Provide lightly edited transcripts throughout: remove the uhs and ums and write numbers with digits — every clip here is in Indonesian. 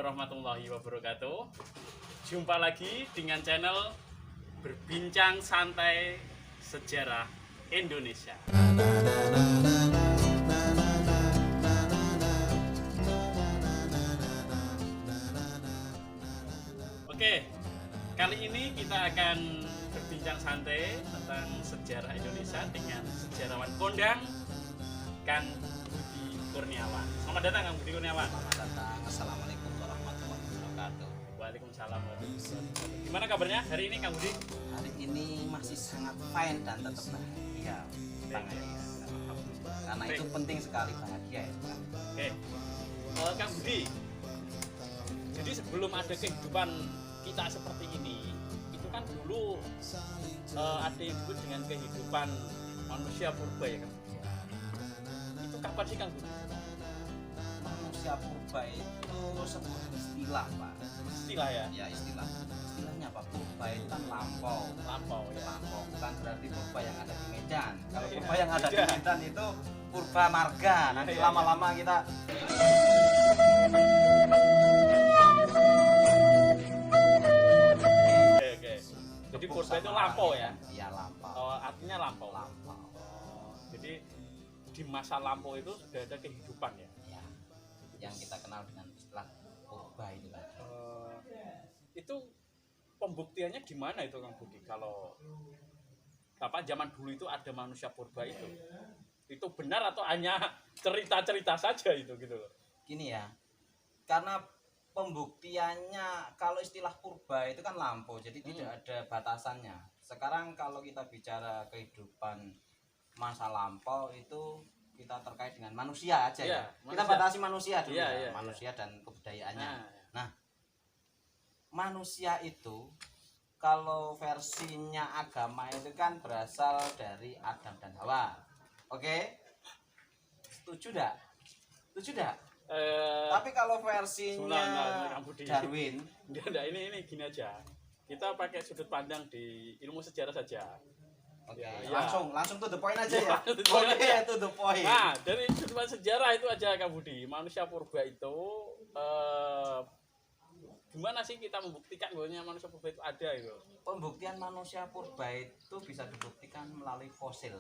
warahmatullahi wabarakatuh. Jumpa lagi dengan channel Berbincang Santai Sejarah Indonesia. Oke, kali ini kita akan berbincang santai tentang sejarah Indonesia dengan sejarawan kondang Kang Budi Kurniawan. Selamat datang Kang Budi Kurniawan. Selamat datang. Assalamualaikum warahmatullahi wabarakatuh. Waalaikumsalam warahmatullahi wabarakatuh. Gimana kabarnya hari ini Kang Budi? Hari ini masih sangat fine dan tetap bahagia. Karena itu penting sekali bahagia ya. Oke, Kang Budi. Jadi sebelum ada kehidupan kita seperti ini, itu kan dulu ada yang disebut dengan kehidupan manusia purba ya Kang. Itu kapan sih Kang Budi? Manusia purba itu sebuah istilah, Pak. Istilah ya? Ya, istilah. Istilahnya apa? Purba itu kan lampau. Lampau ya. Lampau bukan berarti purba yang ada di Medan. Kalau Iya, purba yang ada di beda. Medan itu purba marga. Nanti Iya, lama-lama kita Oke. Jadi purba itu lampau ya? Iya, lampau. Oh, artinya lampau. Lampau. Jadi di masa lampau itu sudah ada kehidupan ya? Ya, yang kita kenal dengan istilah purba itu kan. Itu pembuktiannya gimana itu Kang Budi? Kalau Bapak zaman dulu itu ada manusia purba itu benar atau hanya cerita-cerita saja itu gitu loh? Gini ya, karena pembuktiannya kalau istilah purba itu kan lampau, jadi tidak ada batasannya. Sekarang kalau kita bicara kehidupan masa lampau itu kita terkait dengan manusia aja Iya, ya. Kita manusia. batasi manusia dulu Iya, ya, iya, manusia dan kebudayaannya. Nah, Nah, manusia itu kalau versinya agama itu kan berasal dari Adam dan Hawa. Oke? Setuju dak? Setuju dak? Tapi kalau Sebentar, versinya Kang Budi. Darwin, enggak, ini gini aja. Kita pakai sudut pandang di ilmu sejarah saja. oke, Ya, ya. langsung to the point aja Ya, ya. to the point Oke, aja. to the point. Nah, dari sudut pandang sejarah itu aja Kang Budi. Manusia purba itu gimana sih kita membuktikan bahwa manusia purba itu ada itu? Pembuktian manusia purba itu bisa dibuktikan melalui fosil.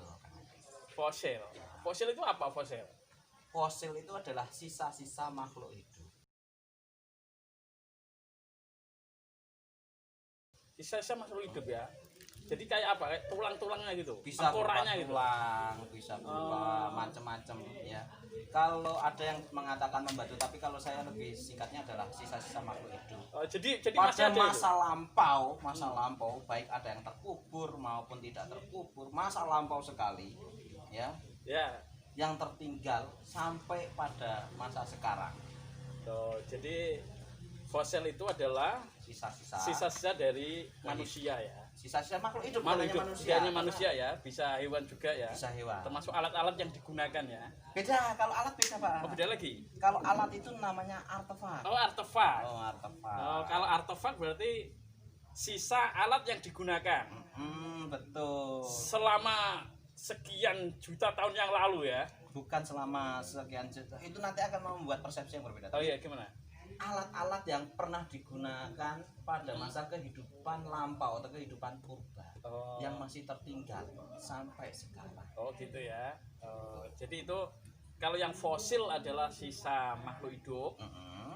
Fosil. Fosil itu apa fosil? Fosil itu adalah sisa-sisa makhluk hidup. Sisa-sisa makhluk hidup ya. Jadi kayak apa? Kayak tulang-tulangnya gitu. Bisa berupa Tengkoraknya gitu. tulang, bisa berupa macam-macam ya. Kalau ada yang mengatakan membatu, tapi kalau saya lebih singkatnya adalah sisa-sisa makhluk hidup. Jadi Pada masih ada masa lampau, baik ada yang terkubur maupun tidak terkubur, masa lampau sekali, ya, ya. yang tertinggal sampai pada masa sekarang. Jadi fosil itu adalah Sisa-sisa, sisa-sisa dari manusia ya. sisa-sisa makhluk hidup, Makhluk bukan hidup, hanya tidak hanya karena manusia ya, bisa hewan juga ya. bisa hewan. Termasuk alat-alat yang digunakan ya. Beda, kalau alat beda Pak. Oh, beda lagi. Kalau alat itu namanya artefak. Oh, artefak. Oh, artefak. Oh, kalau artefak berarti sisa alat yang digunakan Betul. selama sekian juta tahun yang lalu ya. Bukan selama sekian juta. Itu nanti akan membuat persepsi yang berbeda. Oh iya, gimana? Alat-alat yang pernah digunakan pada masa kehidupan lampau atau kehidupan purba Oh. yang masih tertinggal sampai sekarang. Oh, gitu ya. Jadi itu kalau yang fosil adalah sisa makhluk hidup,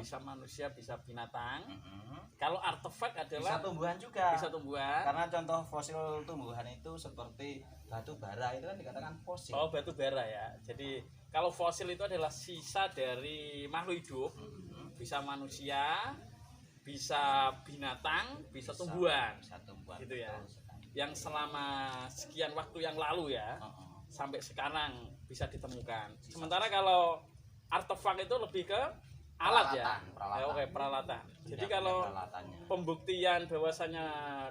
bisa manusia, bisa binatang. Kalau artefak Bisa adalah tumbuhan juga. bisa tumbuhan. Karena contoh fosil tumbuhan itu seperti batu bara itu kan dikatakan fosil. Oh, batu bara ya. Jadi kalau fosil itu adalah sisa dari makhluk hidup, bisa manusia, bisa binatang, bisa tumbuhan, Bisa tumbuhan. gitu ya. Betul sekali. yang selama sekian waktu yang lalu ya sampai sekarang bisa ditemukan. Sementara kalau artefak itu lebih ke alat ya. Peralatan. Oke, peralatan. Jadi Benda kalau peralatannya. pembuktian bahwasanya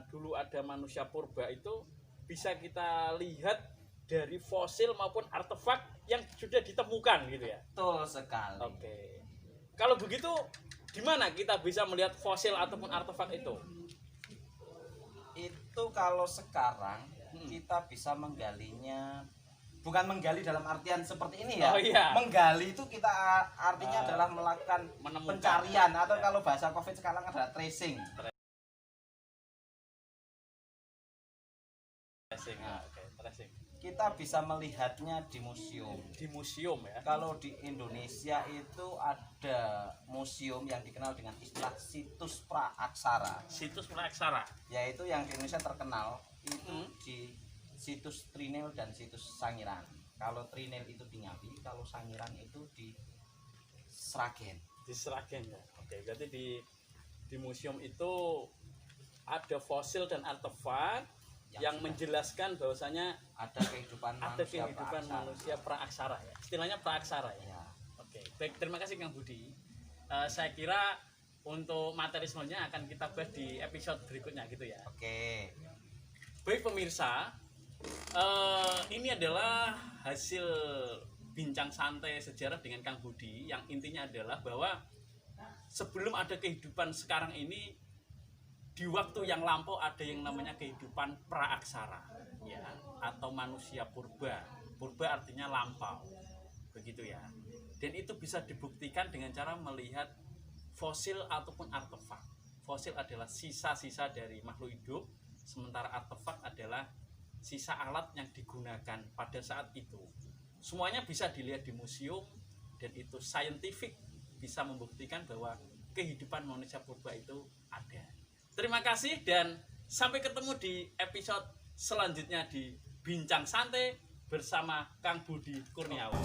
dulu ada manusia purba itu bisa kita lihat dari fosil maupun artefak yang sudah ditemukan gitu ya. Betul sekali. Oke. Kalau begitu di mana kita bisa melihat fosil ataupun artefak itu? Itu kalau sekarang kita bisa menggalinya bukan menggali dalam artian seperti ini ya. Oh, iya. Menggali itu kita artinya adalah melakukan menemukan. pencarian atau Ya. kalau bahasa Covid sekarang adalah tracing. Tracing. Oke, tracing. Kita bisa melihatnya di museum. Di museum ya. Kalau di Indonesia itu ada museum yang dikenal dengan istilah situs praaksara, Situs praaksara. yaitu yang di Indonesia terkenal itu di situs Trinil dan situs Sangiran. Kalau Trinil itu di Ngawi, kalau Sangiran itu di Sragen. Di Sragen ya. Oke, berarti di museum itu ada fosil dan artefak yang menjelaskan bahwasanya ada kehidupan manusia praaksara ya. Istilahnya praaksara ya. Ya. Oke, baik, terima kasih Kang Budi. Saya kira untuk materi selanjutnya akan kita bahas di episode berikutnya gitu ya. Oke. Baik pemirsa, ini adalah hasil bincang santai sejarah dengan Kang Budi yang intinya adalah bahwa sebelum ada kehidupan sekarang ini, di waktu yang lampau ada yang namanya kehidupan praaksara ya, atau manusia purba. Purba artinya lampau, begitu ya. Dan itu bisa dibuktikan dengan cara melihat fosil ataupun artefak. Fosil adalah sisa-sisa dari makhluk hidup, sementara artefak adalah sisa alat yang digunakan pada saat itu. Semuanya bisa dilihat di museum dan itu scientific, bisa membuktikan bahwa kehidupan manusia purba itu ada. Terima kasih dan sampai ketemu di episode selanjutnya di Bincang Santai bersama Kang Budi Kurniawan.